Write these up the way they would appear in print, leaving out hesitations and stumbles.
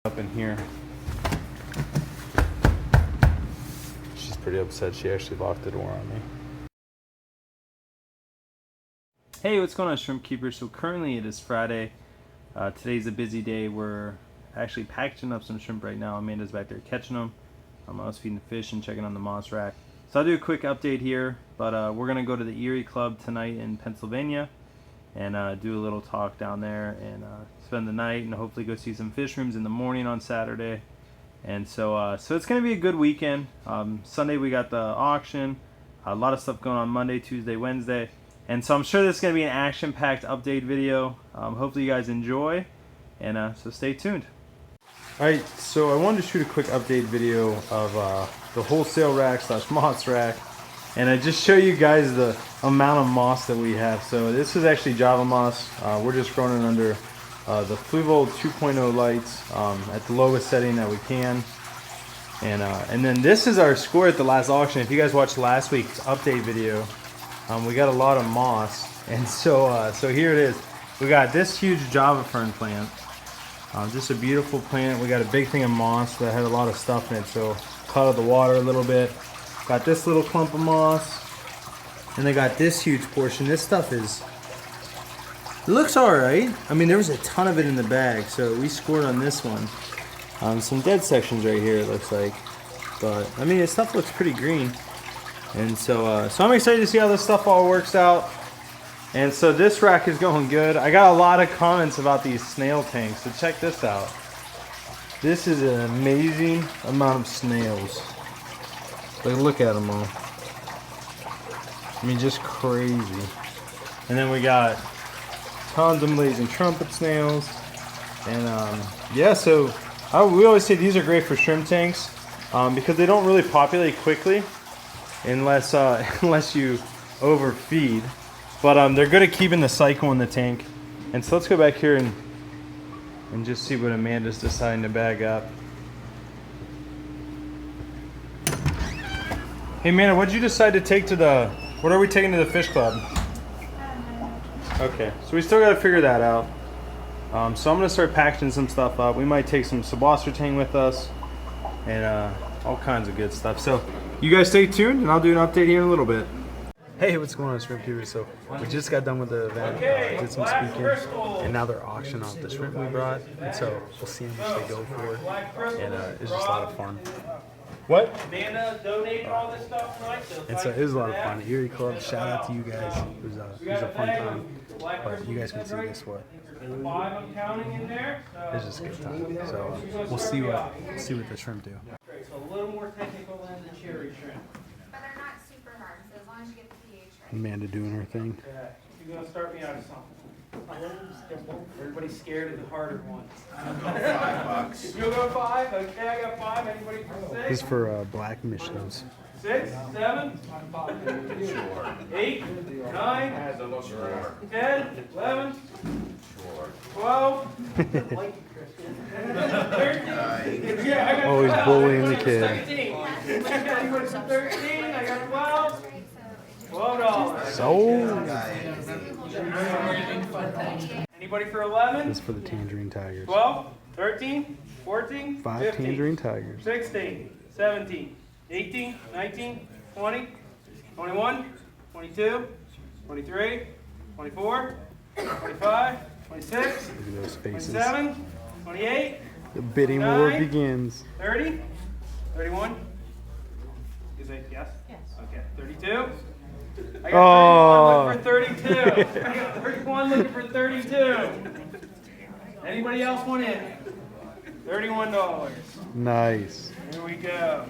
Up in here. She's pretty upset. She actually locked the door on me. Hey, what's going on, shrimp keepers? So currently it is Friday. Today's a busy day. We're actually packaging up some shrimp right now. Amanda's back there catching them. I was feeding the fish and checking on the moss rack. So I'll do a quick update here, but we're gonna go to the Erie Club tonight in Pennsylvania and do a little talk down there and spend the night and hopefully go see some fish rooms in the morning on Saturday. And so it's gonna be a good weekend. Sunday we got the auction, a lot of stuff going on Monday, Tuesday, Wednesday. And so I'm sure this is going to be an action-packed update video. Hopefully you guys enjoy, and so stay tuned. Alright, so I wanted to shoot a quick update video of the wholesale rack / moss rack. And I just show you guys the amount of moss that we have. So this is actually Java moss. We're just growing it under the Fluval 2.0 lights at the lowest setting that we can. And then this is our score at the last auction. If you guys watched last week's update video, we got a lot of moss, and so here it is. We got this huge Java fern plant, just a beautiful plant. We got a big thing of moss that had a lot of stuff in it, so cut out the water a little bit. Got this little clump of moss, and they got this huge portion. This stuff it looks alright. I mean, there was a ton of it in the bag, so we scored on this one. Some dead sections right here, it looks like, but I mean, this stuff looks pretty green. And so I'm excited to see how this stuff all works out. And so this rack is going good. I got a lot of comments about these snail tanks, so check this out. This is an amazing amount of snails. Like, look at them all. I mean, just crazy. And then we got tons of blazing trumpet snails. And yeah, so we always say these are great for shrimp tanks because they don't really populate quickly. Unless you overfeed, but they're good at keeping the cycle in the tank. And so let's go back here and just see what Amanda's deciding to bag up. Hey Amanda, what'd you decide to take to what are we taking to the fish club? Okay, so we still got to figure that out. So I'm gonna start packaging some stuff up. We might take some Subwasser tang with us and all kinds of good stuff. So you guys stay tuned, and I'll do an update here in a little bit. Hey, what's going on, shrimp viewers? So we just got done with the event, did some speaking, and now they're auctioning off the shrimp we brought. And so we'll see how much they go for, and it's just a lot of fun. What? Amanda donated all this stuff tonight. And so it was a lot of fun. Erie Club, shout out to you guys. It was a fun time. But you guys can see this what. It's just a good time. So we'll see what the shrimp do. So a little more technical than the cherry shrimp. But they're not super hard, so as long as you get the pH right. Amanda doing her thing. Okay. You're going to start me out of something. Everybody's scared of the harder ones. I'm going $5. You'll go 5? Okay, I got 5. Anybody for 6? This is for black Michelin's. 6, 7, 8, 9, 10, 11, 12, 13. Always bullying the kid. 13. I got 12. $12. Sold. Anybody for 11? This is for the Tangerine Tigers. 12, 13, 14, 5 15, Tangerine Tigers. 16, 17, 18, 19, 20, 21, 22, 23, 24, 25, 26, Look at those faces. 27, 28, The bidding war 29, begins. 30, 31. Is it yes? Yes. Okay, 32. I got 31 looking for 32. I got 31 looking for 32. Anybody else want in? $31. Nice. Here we go.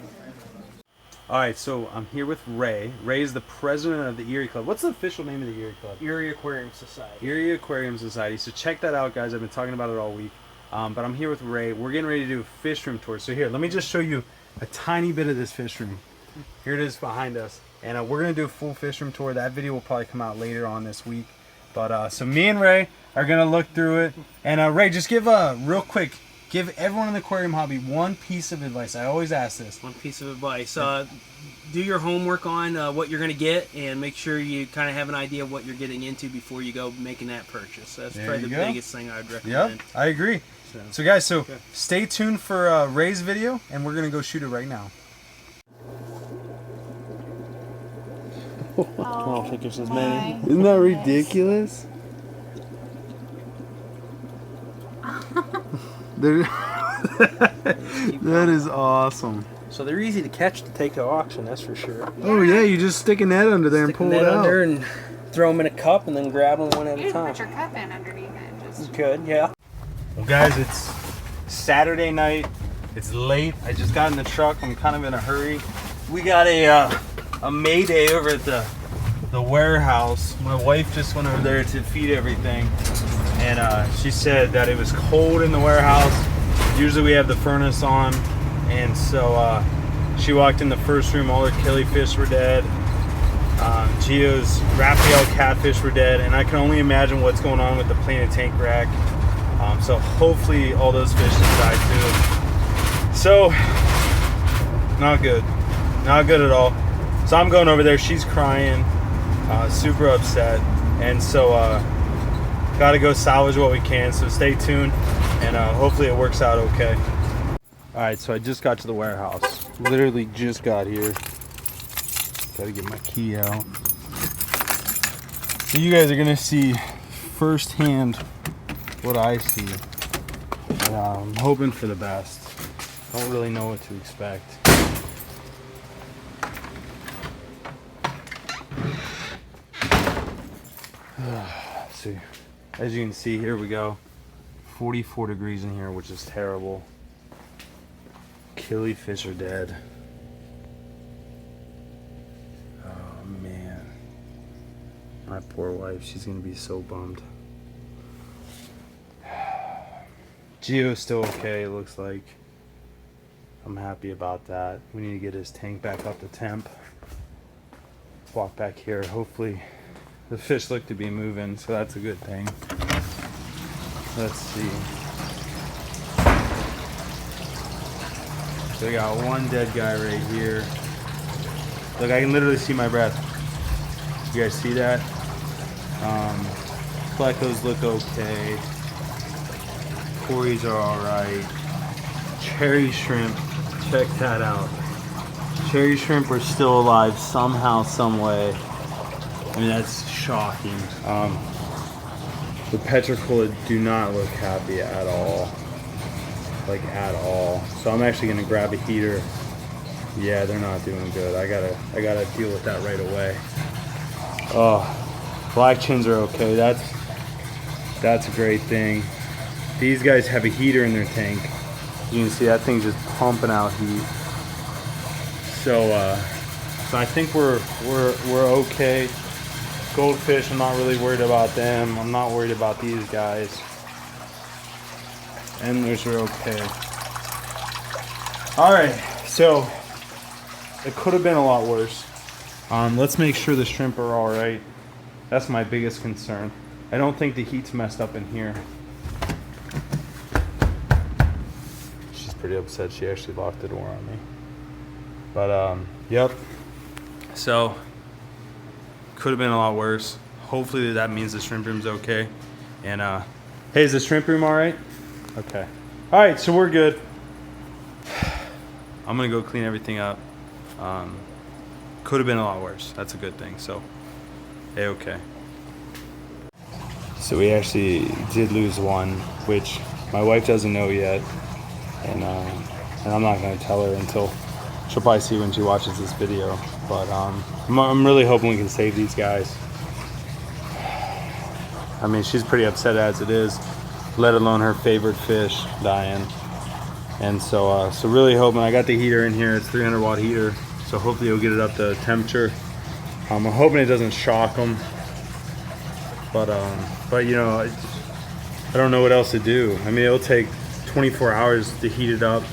All right, so I'm here with Ray. Ray is the president of the Erie Club. What's the official name of the Erie Club? Erie Aquarium Society. Erie Aquarium Society. So check that out, guys. I've been talking about it all week. But I'm here with Ray. We're getting ready to do a fish room tour. So here, let me just show you a tiny bit of this fish room. Here it is behind us. And we're going to do a full fish room tour. That video will probably come out later on this week. But so me and Ray are going to look through it. And Ray, just give a real quick, give everyone in the aquarium hobby one piece of advice. I always ask this. One piece of advice. Do your homework on what you're going to get and make sure you kind of have an idea of what you're getting into before you go making that purchase. That's There probably you the go. biggest thing I'd recommend. Yep, I agree. So guys, stay tuned for Ray's video, and we're gonna go shoot it right now. I don't think there's as many. Isn't that ridiculous? That is awesome. So they're easy to catch to take to auction, that's for sure. Oh yeah, you just stick a net under there and pull it out. Under and throw them in a cup and then grab them one at You a time. put your cup in underneath it and just. You could, yeah. Well, guys, it's Saturday night. It's late. I just got in the truck. I'm kind of in a hurry. We got a Mayday over at the warehouse. My wife just went over there to feed everything, and she said that it was cold in the warehouse. Usually we have the furnace on, and so she walked in the first room. All her killifish were dead. Gio's Raphael catfish were dead, and I can only imagine what's going on with the planer tank rack. So hopefully all those fish have died too. So not good at all. So I'm going over there. She's crying, super upset, and so got to go salvage what we can. So stay tuned, and hopefully it works out okay. All right, so I just got to the warehouse. Literally just got here. Got to get my key out. So you guys are gonna see firsthand what I see. And, I'm hoping for the best. Don't really know what to expect. See, as you can see, here we go. 44 degrees in here, which is terrible. Killifish are dead. Oh man, my poor wife, she's gonna be so bummed. Gio's still okay, it looks like. I'm happy about that. We need to get his tank back up to temp. Walk back here. Hopefully the fish look to be moving, so that's a good thing. Let's see. So we got one dead guy right here. Look, I can literally see my breath. You guys see that? Plecos look okay. Cories are alright. Cherry shrimp, check that out. Cherry shrimp are still alive somehow, some way. I mean, that's shocking. The petricola do not look happy at all. Like, at all. So I'm actually gonna grab a heater. Yeah, they're not doing good. I gotta deal with that right away. Oh, black chins are okay. That's a great thing. These guys have a heater in their tank. You can see that thing's just pumping out heat. So I think we're okay. Goldfish, I'm not really worried about them. I'm not worried about these guys. Endlers are okay. All right, so it could have been a lot worse. Let's make sure the shrimp are all right. That's my biggest concern. I don't think the heat's messed up in here. She's pretty upset. She actually locked the door on me. But yep. So could have been a lot worse. Hopefully that means the shrimp room's okay. And hey, is the shrimp room all right? Okay. All right, so we're good. I'm gonna go clean everything up. Could have been a lot worse. That's a good thing. So, hey, okay. So we actually did lose one, which my wife doesn't know yet, and I'm not gonna tell her until she'll probably see when she watches this video. But I'm really hoping we can save these guys. I mean, she's pretty upset as it is, let alone her favorite fish dying. And so really hoping. I got the heater in here. It's 300 watt heater, so hopefully it'll get it up to temperature. I'm hoping it doesn't shock them. But you know, I don't know what else to do. I mean, it'll take 24 hours to heat it up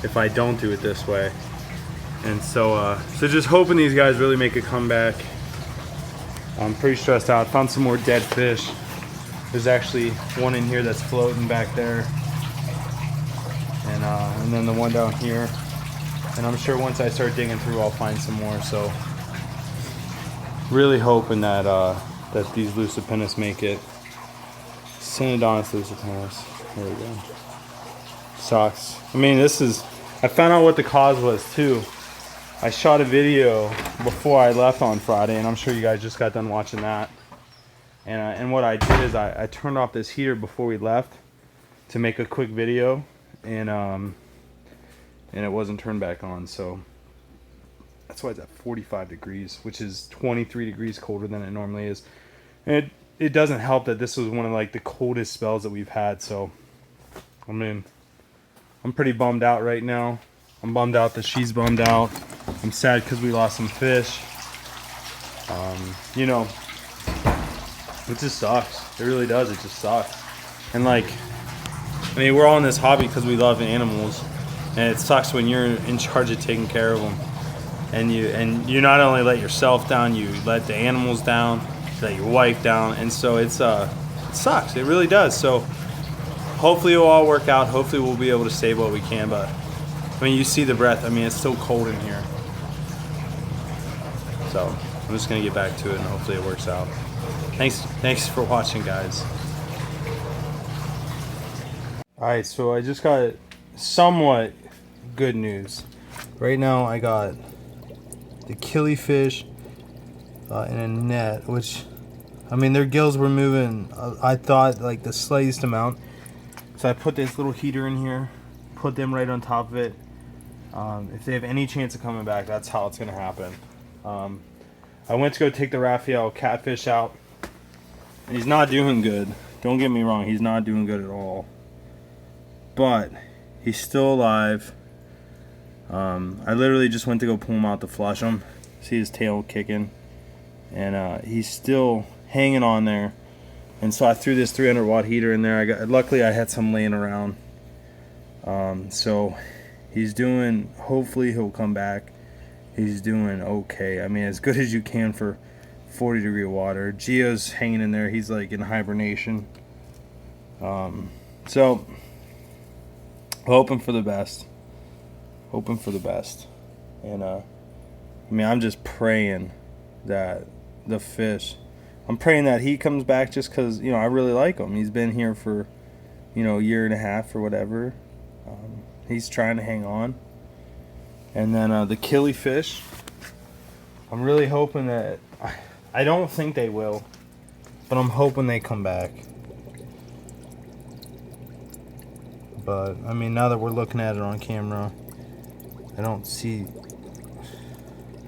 if I don't do it this way. And so just hoping these guys really make a comeback. I'm pretty stressed out. Found some more dead fish. There's actually one in here that's floating back there. And then the one down here. And I'm sure once I start digging through, I'll find some more. So really hoping that that these Lucipinus make it. Synodontis Lucipinus. There we go. Sucks. I mean, I found out what the cause was too. I shot a video before I left on Friday, and I'm sure you guys just got done watching that. And what I did is I turned off this heater before we left to make a quick video, and it wasn't turned back on, so that's why it's at 45 degrees, which is 23 degrees colder than it normally is. And it doesn't help that this was one of like the coldest spells that we've had, so I mean, I'm pretty bummed out right now. I'm bummed out that she's bummed out. I'm sad because we lost some fish. You know, it just sucks. It really does. It just sucks. And like, I mean, we're all in this hobby because we love animals, and it sucks when you're in charge of taking care of them, and you not only let yourself down, you let the animals down, you let your wife down, and so it sucks. It really does. So hopefully it'll all work out. Hopefully we'll be able to save what we can. But I mean, you see the breath. I mean, it's still cold in here. So I'm just gonna get back to it, and hopefully it works out. Thanks for watching, guys. Alright, so I just got somewhat good news. Right now I got the killifish in a net, which, I mean, their gills were moving, I thought, like the slightest amount. So I put this little heater in here, put them right on top of it. If they have any chance of coming back, that's how it's going to happen. I went to go take the Raphael catfish out, and he's not doing good. Don't get me wrong, he's not doing good at all. But he's still alive. I literally just went to go pull him out to flush him. See his tail kicking, and he's still hanging on there. And so I threw this 300 watt heater in there. Luckily I had some laying around. So he's doing. Hopefully he'll come back. He's doing okay. I mean, as good as you can for 40 degree water. Gio's hanging in there. He's like in hibernation. So hoping for the best. Hoping for the best. And I mean, I'm just praying that the fish, I'm praying that he comes back, just because, you know, I really like him. He's been here for, you know, a year and a half or whatever. He's trying to hang on. And then the killifish, I'm really hoping that, I don't think they will, but I'm hoping they come back. But I mean, now that we're looking at it on camera, I don't see,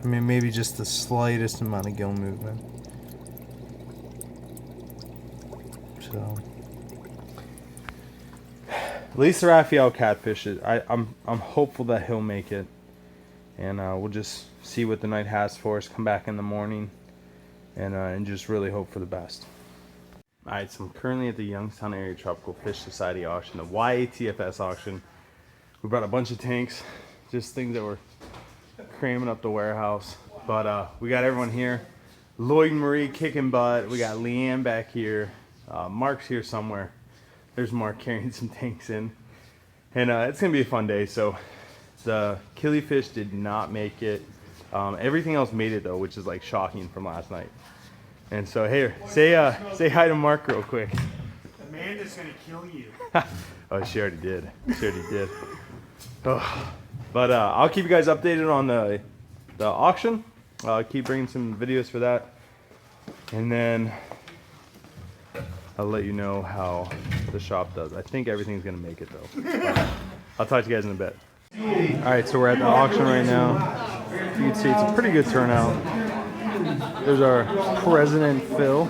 I mean, maybe just the slightest amount of gill movement. So at least the Raphael catfish, I'm hopeful that he'll make it, and we'll just see what the night has for us. Come back in the morning, and just really hope for the best. Alright, so I'm currently at the Youngstown Area Tropical Fish Society auction, the YATFS auction. We brought a bunch of tanks, just things that were cramming up the warehouse. But we got everyone here. Lloyd and Marie kicking butt. We got Leanne back here. Mark's here somewhere. There's Mark carrying some tanks in. And it's going to be a fun day. So the killifish did not make it. Everything else made it though, which is like shocking from last night. And so here, say hi to Mark real quick. Amanda's gonna kill you. Oh, she already did. She already did. Oh. But I'll keep you guys updated on the auction. I'll keep bringing some videos for that. And then I'll let you know how the shop does. I think everything's gonna make it though. I'll talk to you guys in a bit. Alright, so we're at the auction right now. You can see it's a pretty good turnout. There's our President Phil.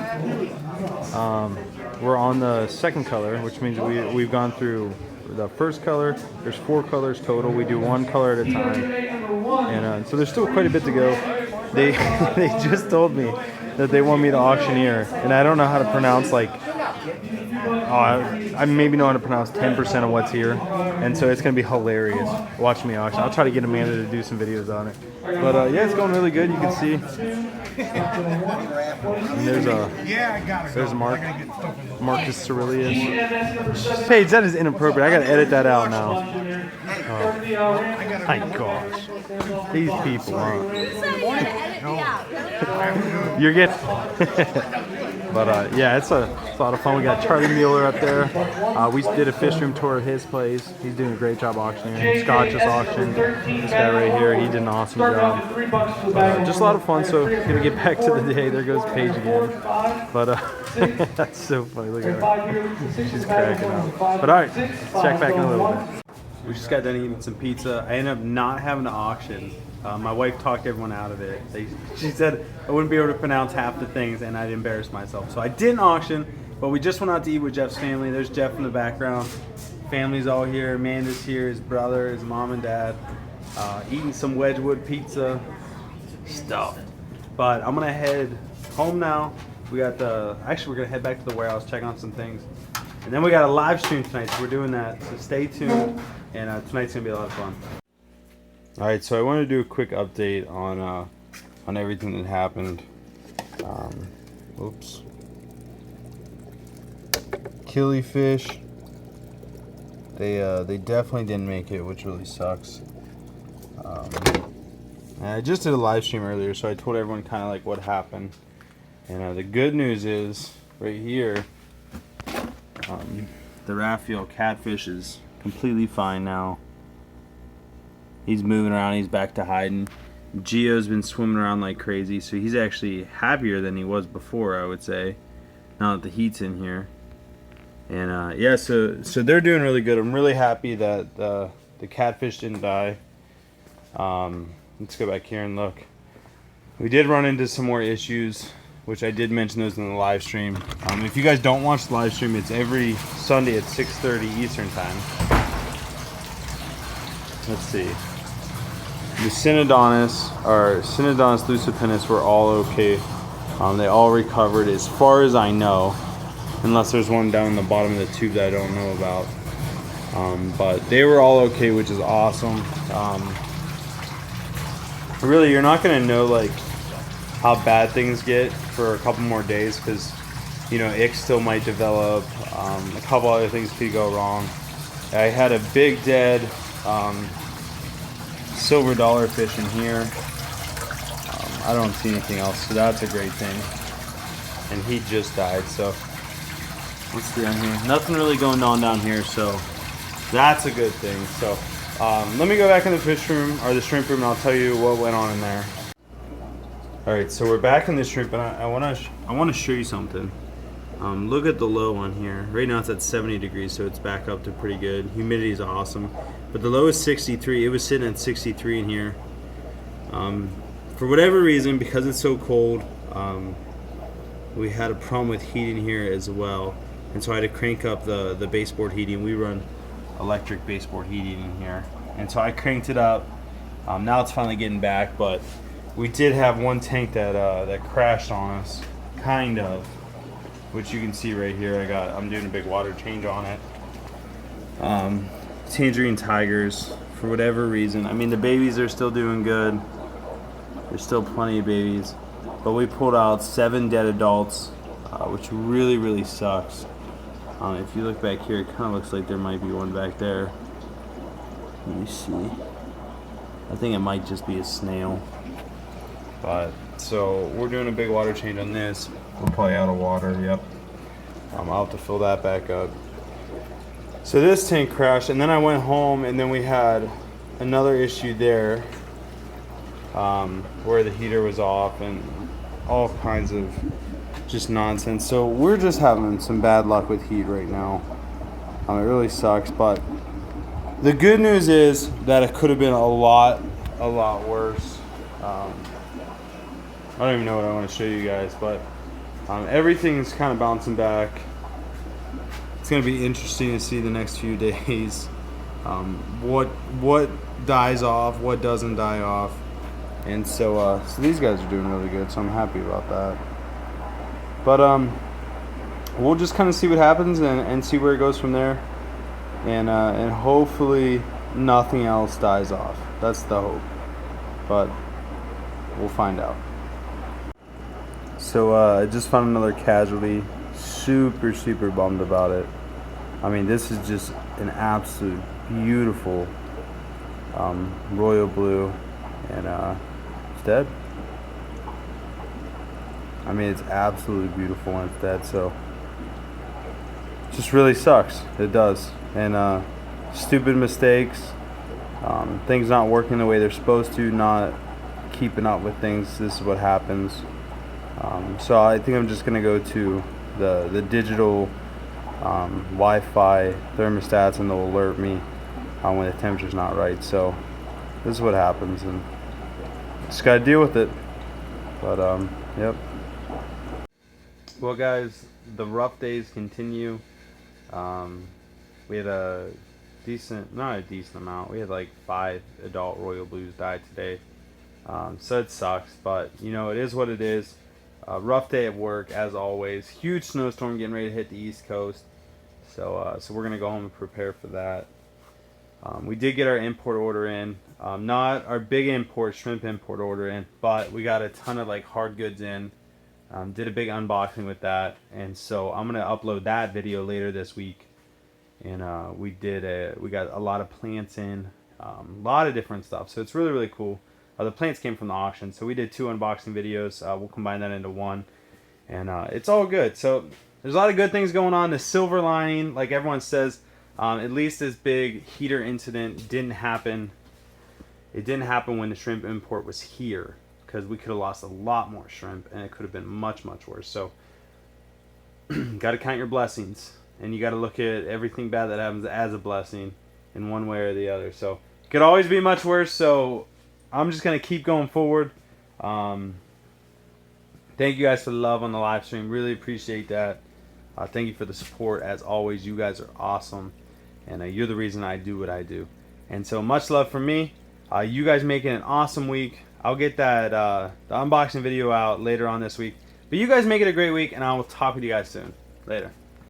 We're on the second color, which means we've gone through the first color. There's 4 colors total. We do 1 color at a time, and so there's still quite a bit to go. They just told me that they want me to auctioneer, and I don't know how to pronounce, like, I maybe know how to pronounce 10% of what's here, and so it's gonna be hilarious. Watch me auction. I'll try to get Amanda to do some videos on it. But yeah, it's going really good. You can see. And there's Mark. Marcus Cerullius. Paige, that is inappropriate. I gotta edit that out now. Oh my gosh. These people, huh? You're getting. But yeah, It's a lot of fun. We got Charlie Mueller up there. We did a fish room tour at his place. He's doing a great job auctioning. Scott just auctioned. This guy right here, he did an awesome job. Just a lot of fun. So gonna get back to the day. There goes Paige again. But that's so funny. Look at her. She's cracking up. But all right, check back in a little bit. We just got done eating some pizza. I ended up not having to auction. My wife talked everyone out of it. She said I wouldn't be able to pronounce half the things, and I'd embarrass myself. So I didn't auction, but we just went out to eat with Jeff's family. There's Jeff in the background. Family's all here. Amanda's here, his brother, his mom and dad. Eating some Wedgwood pizza stuff. But I'm gonna head home now. We got actually we're gonna head back to the warehouse, check on some things. And then we got a live stream tonight, so we're doing that. So stay tuned, and tonight's gonna be a lot of fun. All right, so I want to do a quick update on everything that happened. Oops. Killifish. They definitely didn't make it, which really sucks. And I just did a live stream earlier, so I told everyone kind of like what happened. And the good news is right here. The Raphael catfish is completely fine now. He's moving around, he's back to hiding. Gio's been swimming around like crazy, so he's actually happier than he was before, I would say, now that the heat's in here. And yeah, so they're doing really good. I'm really happy that the catfish didn't die. Let's go back here and look. We did run into some more issues, which I did mention those in the live stream. If you guys don't watch the live stream, it's every Sunday at 6:30 Eastern time. Let's see. The Synodontis, or Synodontis lucipinnis, were all okay. They all recovered as far as I know, unless there's one down in the bottom of the tube that I don't know about. But they were all okay, which is awesome. Really, you're not gonna know like how bad things get for a couple more days, because you know ick still might develop. A couple other things could go wrong. I had a big dead silver dollar fish in here. I don't see anything else, so that's a great thing. And he just died, so what's down here? Nothing really going on down here, so that's a good thing. So let me go back in the fish room, or the shrimp room, and I'll tell you what went on in there. All right, so we're back in the shrimp, and I want to show you something. Look at the low on here. Right now it's at 70 degrees, so it's back up to pretty good. Humidity is awesome. But the low is 63. It was sitting at 63 in here. For whatever reason, because it's so cold, we had a problem with heating here as well. And so I had to crank up the baseboard heating. We run electric baseboard heating in here. And so I cranked it up. Now it's finally getting back, but we did have one tank that crashed on us, kind of. Which you can see right here. I'm doing a big water change on it. Tangerine tigers, for whatever reason. I mean, the babies are still doing good. There's still plenty of babies, but we pulled out 7 dead adults, which really, really sucks. If you look back here, it kind of looks like there might be one back there. Let me see. I think it might just be a snail. But so we're doing a big water change on this. We're probably out of water. Yep. I'll have to fill that back up. So this tank crashed, and then I went home, and then we had another issue there, where the heater was off and all kinds of just nonsense. So we're just having some bad luck with heat right now. It really sucks, but the good news is that it could have been a lot worse. I don't even know what I want to show you guys, but everything's kind of bouncing back. It's going to be interesting to see the next few days what dies off, what doesn't die off. And so these guys are doing really good, so I'm happy about that. But we'll just kind of see what happens and see where it goes from there. And hopefully nothing else dies off. That's the hope. But we'll find out. So I just found another casualty. Super bummed about it. I mean, this is just an absolute beautiful royal blue, and it's dead. I mean, it's absolutely beautiful and it's dead. So just really sucks. It does. And stupid mistakes, things not working the way they're supposed to, not keeping up with things. This is what happens. So I think I'm just gonna go to the digital Wi-Fi thermostats, and they'll alert me when the temperature's not right. So this is what happens, and just gotta deal with it. But yep. Well, guys, the rough days continue. We had a decent, not a decent amount. We had like 5 adult royal blues die today. So it sucks, but you know, it is what it is. Rough day at work as always. Huge snowstorm getting ready to hit the East Coast. So we're gonna go home and prepare for that. We did get our import order in. Not our big import, shrimp import order in, but we got a ton of like hard goods in. Did a big unboxing with that, and so I'm gonna upload that video later this week. And we got a lot of plants in, a lot of different stuff. So it's really, really cool. The plants came from the auction, so we did 2 unboxing videos. We'll combine that into one, and it's all good. So there's a lot of good things going on. The silver lining, like everyone says, at least this big heater incident didn't happen. It didn't happen when the shrimp import was here, because we could have lost a lot more shrimp, and it could have been much, much worse. So got to count your blessings, and you got to look at everything bad that happens as a blessing in one way or the other. So it could always be much worse. So I'm just going to keep going forward. Thank you guys for the love on the live stream. Really appreciate that. Thank you for the support. As always, you guys are awesome. And you're the reason I do what I do. And so much love from me. You guys making an awesome week. I'll get that the unboxing video out later on this week. But you guys make it a great week, and I will talk with you guys soon. Later.